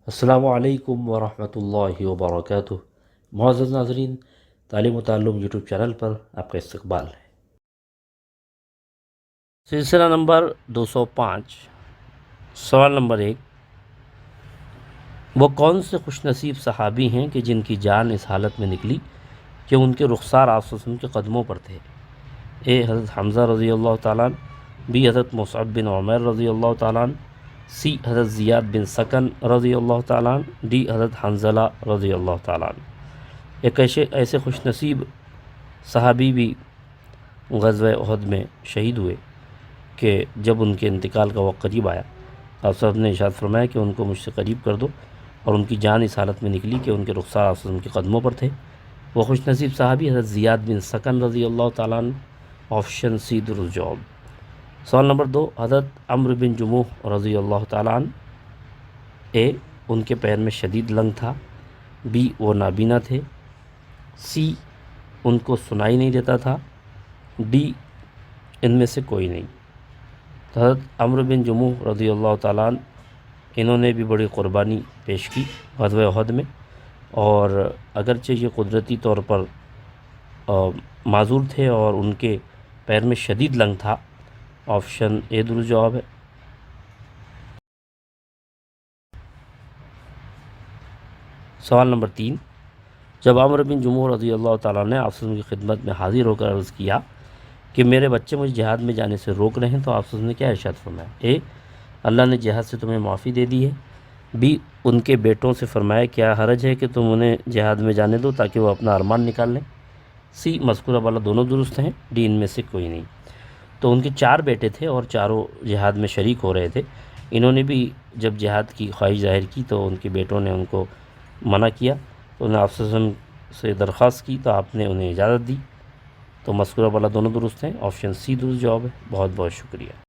السلام علیکم ورحمۃ اللہ وبرکاتہ۔ معزز ناظرین، تعلیم و تعلم یوٹیوب چینل پر آپ کا استقبال ہے۔ سلسلہ نمبر 205، سوال نمبر 1، وہ کون سے خوش نصیب صحابی ہیں کہ جن کی جان اس حالت میں نکلی کہ ان کے رخسار آپ صلی اللہ علیہ وسلم کے قدموں پر تھے؟ اے حضرت حمزہ رضی اللہ تعالیٰ عنہ، بی حضرت مصعب بن عمیر رضی اللہ تعالیٰ عنہ، سی حضرت زیاد بن سکن رضی اللہ تعالیٰ عنہ، ڈی حضرت حنظلہ رضی اللہ تعالیٰ عنہ۔ ایک ایسے خوش نصیب صحابی بھی غزوہ احد میں شہید ہوئے کہ جب ان کے انتقال کا وقت قریب آیا، آپ صاحب نے ارشاد فرمایا کہ ان کو مجھ سے قریب کر دو، اور ان کی جان اس حالت میں نکلی کہ ان کے رخسار آپ صلی اللہ علیہ وسلم کے قدموں پر تھے۔ وہ خوش نصیب صحابی حضرت زیاد بن سکن رضی اللہ تعالیٰ عنہ، آپشن سی درست جواب۔ سوال نمبر 2، حضرت عمرو بن جموح رضی اللہ تعالیٰ عنہ، اے ان کے پیر میں شدید لنگ تھا، بی وہ نابینا تھے، سی ان کو سنائی نہیں دیتا تھا، ڈی ان میں سے کوئی نہیں۔ تو حضرت عمرو بن جموح رضی اللہ تعالیٰ عنہ، انہوں نے بھی بڑی قربانی پیش کی غزوہ احد میں، اور اگرچہ یہ قدرتی طور پر معذور تھے اور ان کے پیر میں شدید لنگ تھا، آپشن اے درست جواب ہے۔ سوال نمبر 3، جب عمرو بن جموح رضی اللہ تعالیٰ نے آپ صلی اللہ علیہ وسلم کی خدمت میں حاضر ہو کر عرض کیا کہ میرے بچے مجھے جہاد میں جانے سے روک رہے ہیں، تو آپ صلی اللہ علیہ وسلم نے کیا ارشاد فرمایا؟ اے اللہ نے جہاد سے تمہیں معافی دے دی ہے، بی ان کے بیٹوں سے فرمایا کیا حرج ہے کہ تم انہیں جہاد میں جانے دو تاکہ وہ اپنا ارمان نکال لیں، سی مذکورہ والا دونوں درست ہیں، ڈی ان میں سے کوئی نہیں۔ تو ان کے 4 بیٹے تھے اور چاروں جہاد میں شریک ہو رہے تھے۔ انہوں نے بھی جب جہاد کی خواہش ظاہر کی تو ان کے بیٹوں نے ان کو منع کیا، تو انہوں نے آپ صلی اللہ علیہ وسلم سے درخواست کی تو آپ نے انہیں اجازت دی۔ تو مذکورہ والا دونوں درست ہیں، آپشن سی درست جواب ہے۔ بہت بہت شکریہ۔